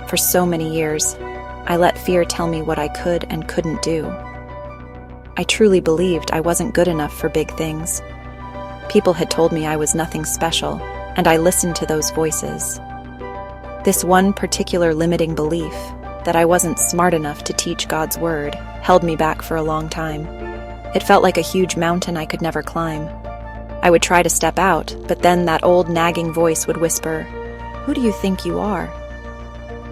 For so many years, I let fear tell me what I could and couldn't do. I truly believed I wasn't good enough for big things. People had told me I was nothing special, and I listened to those voices. This one particular limiting belief, that I wasn't smart enough to teach God's word, held me back for a long time. It felt like a huge mountain I could never climb. I would try to step out, but then that old nagging voice would whisper, "Who do you think you are?"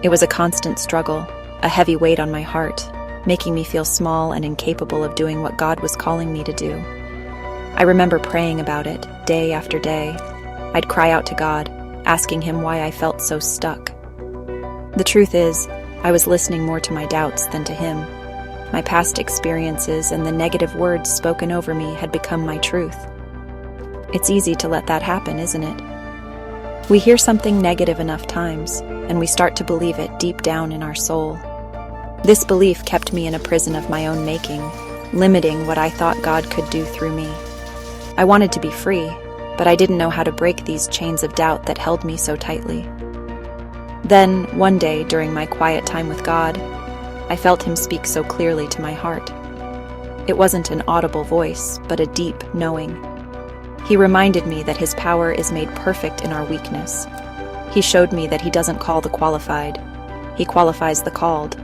It was a constant struggle, a heavy weight on my heart, making me feel small and incapable of doing what God was calling me to do. I remember praying about it, day after day. I'd cry out to God, asking Him why I felt so stuck. The truth is, I was listening more to my doubts than to Him. My past experiences and the negative words spoken over me had become my truth. It's easy to let that happen, isn't it? We hear something negative enough times, and we start to believe it deep down in our soul. This belief kept me in a prison of my own making, limiting what I thought God could do through me. I wanted to be free, but I didn't know how to break these chains of doubt that held me so tightly. Then, one day during my quiet time with God, I felt Him speak so clearly to my heart. It wasn't an audible voice, but a deep knowing. He reminded me that His power is made perfect in our weakness. He showed me that He doesn't call the qualified. He qualifies the called.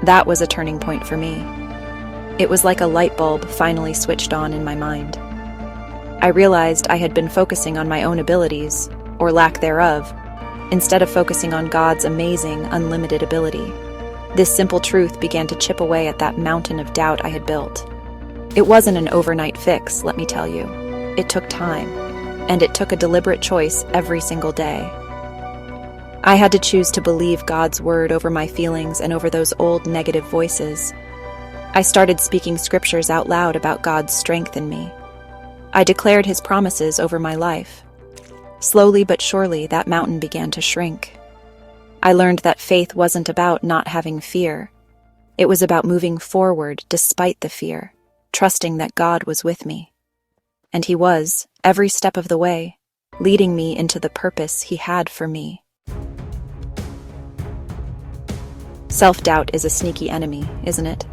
That was a turning point for me. It was like a light bulb finally switched on in my mind. I realized I had been focusing on my own abilities, or lack thereof, instead of focusing on God's amazing, unlimited ability. This simple truth began to chip away at that mountain of doubt I had built. It wasn't an overnight fix, let me tell you. It took time, and it took a deliberate choice every single day. I had to choose to believe God's word over my feelings and over those old negative voices. I started speaking scriptures out loud about God's strength in me. I declared His promises over my life. Slowly but surely, that mountain began to shrink. I learned that faith wasn't about not having fear. It was about moving forward despite the fear, trusting that God was with me. And He was, every step of the way, leading me into the purpose He had for me. Self-doubt is a sneaky enemy, isn't it?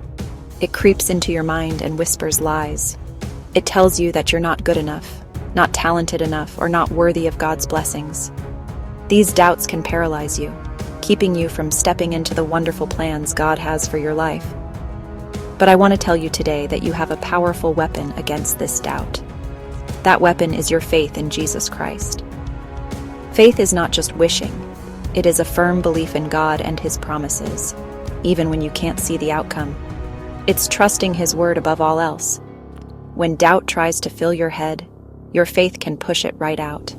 It creeps into your mind and whispers lies. It tells you that you're not good enough, not talented enough, or not worthy of God's blessings. These doubts can paralyze you, keeping you from stepping into the wonderful plans God has for your life. But I want to tell you today that you have a powerful weapon against this doubt. That weapon is your faith in Jesus Christ. Faith is not just wishing. It is a firm belief in God and His promises, even when you can't see the outcome. It's trusting His word above all else. When doubt tries to fill your head, your faith can push it right out.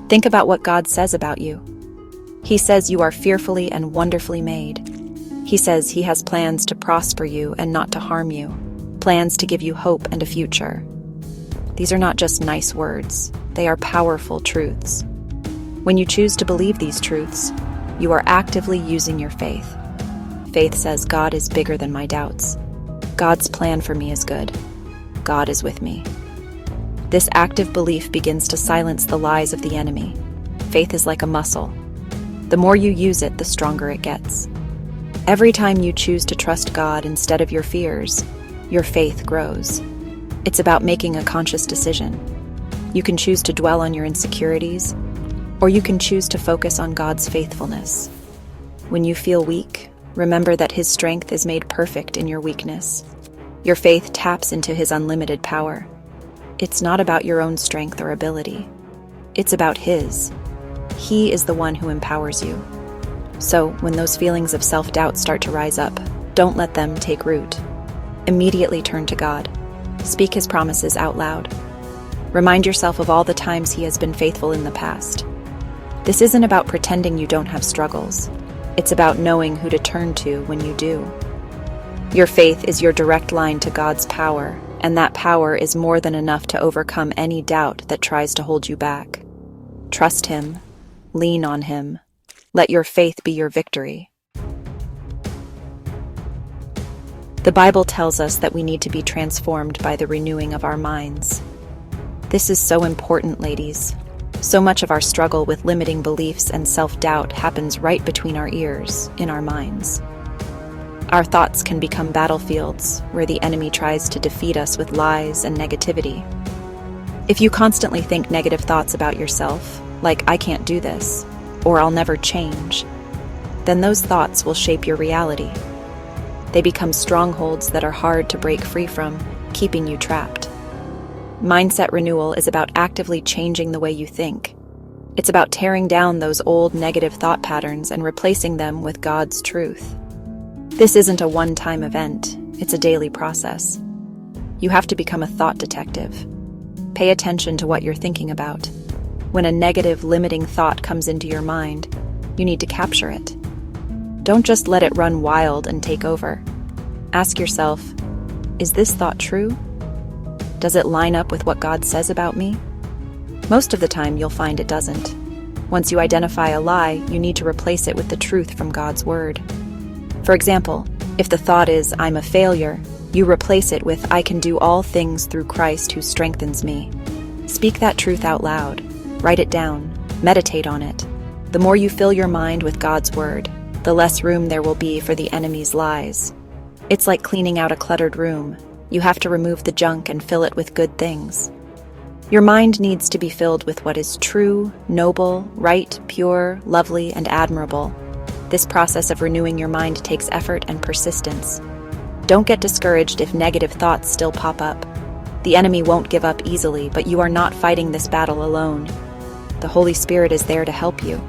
Think about what God says about you. He says you are fearfully and wonderfully made. He says He has plans to prosper you and not to harm you, plans to give you hope and a future. These are not just nice words, they are powerful truths. When you choose to believe these truths, you are actively using your faith. Faith says God is bigger than my doubts. God's plan for me is good. God is with me. This active belief begins to silence the lies of the enemy. Faith is like a muscle. The more you use it, the stronger it gets. Every time you choose to trust God instead of your fears, your faith grows. It's about making a conscious decision. You can choose to dwell on your insecurities, or you can choose to focus on God's faithfulness. When you feel weak, remember that His strength is made perfect in your weakness. Your faith taps into His unlimited power. It's not about your own strength or ability. It's about His. He is the one who empowers you. So, when those feelings of self-doubt start to rise up, don't let them take root. Immediately turn to God. Speak His promises out loud. Remind yourself of all the times He has been faithful in the past. This isn't about pretending you don't have struggles. It's about knowing who to turn to when you do. Your faith is your direct line to God's power, and that power is more than enough to overcome any doubt that tries to hold you back. Trust Him. Lean on Him. Let your faith be your victory. The Bible tells us that we need to be transformed by the renewing of our minds. This is so important, ladies. So much of our struggle with limiting beliefs and self-doubt happens right between our ears, in our minds. Our thoughts can become battlefields where the enemy tries to defeat us with lies and negativity. If you constantly think negative thoughts about yourself, like "I can't do this," or "I'll never change," then those thoughts will shape your reality. They become strongholds that are hard to break free from, keeping you trapped. Mindset renewal is about actively changing the way you think. It's about tearing down those old negative thought patterns and replacing them with God's truth. This isn't a one-time event, it's a daily process. You have to become a thought detective. Pay attention to what you're thinking about. When a negative, limiting thought comes into your mind, you need to capture it. Don't just let it run wild and take over. Ask yourself, is this thought true? Does it line up with what God says about me? Most of the time, you'll find it doesn't. Once you identify a lie, you need to replace it with the truth from God's word. For example, if the thought is, "I'm a failure," you replace it with, "I can do all things through Christ who strengthens me." Speak that truth out loud. Write it down. Meditate on it. The more you fill your mind with God's word, the less room there will be for the enemy's lies. It's like cleaning out a cluttered room. You have to remove the junk and fill it with good things. Your mind needs to be filled with what is true, noble, right, pure, lovely, and admirable. This process of renewing your mind takes effort and persistence. Don't get discouraged if negative thoughts still pop up. The enemy won't give up easily, but you are not fighting this battle alone. The Holy Spirit is there to help you.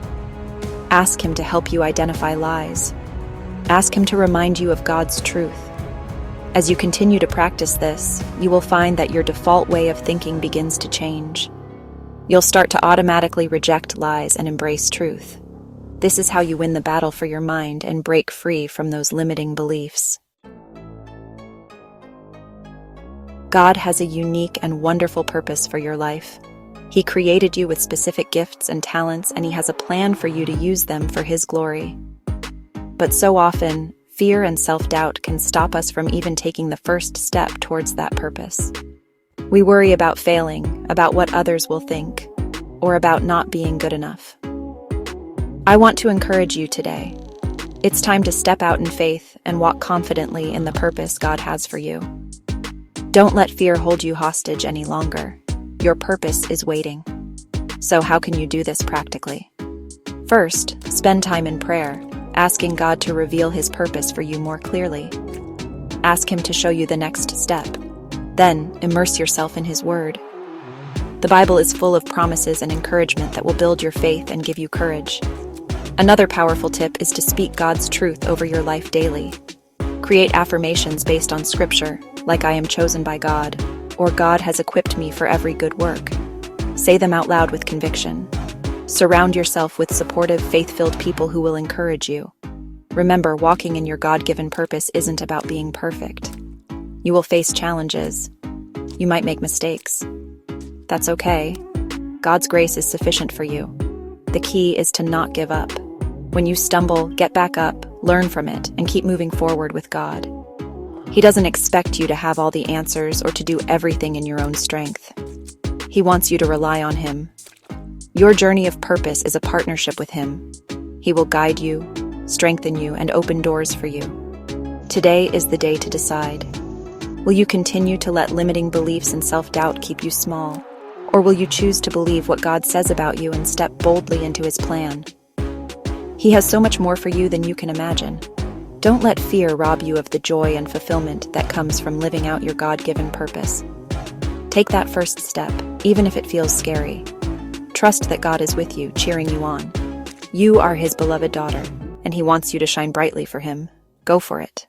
Ask Him to help you identify lies. Ask Him to remind you of God's truth. As you continue to practice this, you will find that your default way of thinking begins to change. You'll start to automatically reject lies and embrace truth. This is how you win the battle for your mind and break free from those limiting beliefs. God has a unique and wonderful purpose for your life. He created you with specific gifts and talents, and He has a plan for you to use them for His glory. But so often, fear and self-doubt can stop us from even taking the first step towards that purpose. We worry about failing, about what others will think, or about not being good enough. I want to encourage you today. It's time to step out in faith and walk confidently in the purpose God has for you. Don't let fear hold you hostage any longer. Your purpose is waiting. So how can you do this practically? First, spend time in prayer, asking God to reveal His purpose for you more clearly. Ask Him to show you the next step. Then, immerse yourself in His Word. The Bible is full of promises and encouragement that will build your faith and give you courage. Another powerful tip is to speak God's truth over your life daily. Create affirmations based on Scripture, like "I am chosen by God," or "God has equipped me for every good work." Say them out loud with conviction. Surround yourself with supportive, faith-filled people who will encourage you. Remember, walking in your God-given purpose isn't about being perfect. You will face challenges. You might make mistakes. That's okay. God's grace is sufficient for you. The key is to not give up. When you stumble, get back up, learn from it, and keep moving forward with God. He doesn't expect you to have all the answers or to do everything in your own strength. He wants you to rely on Him. Your journey of purpose is a partnership with Him. He will guide you, strengthen you, and open doors for you. Today is the day to decide. Will you continue to let limiting beliefs and self-doubt keep you small? Or will you choose to believe what God says about you and step boldly into His plan? He has so much more for you than you can imagine. Don't let fear rob you of the joy and fulfillment that comes from living out your God-given purpose. Take that first step, even if it feels scary. Trust that God is with you, cheering you on. You are His beloved daughter, and He wants you to shine brightly for Him. Go for it.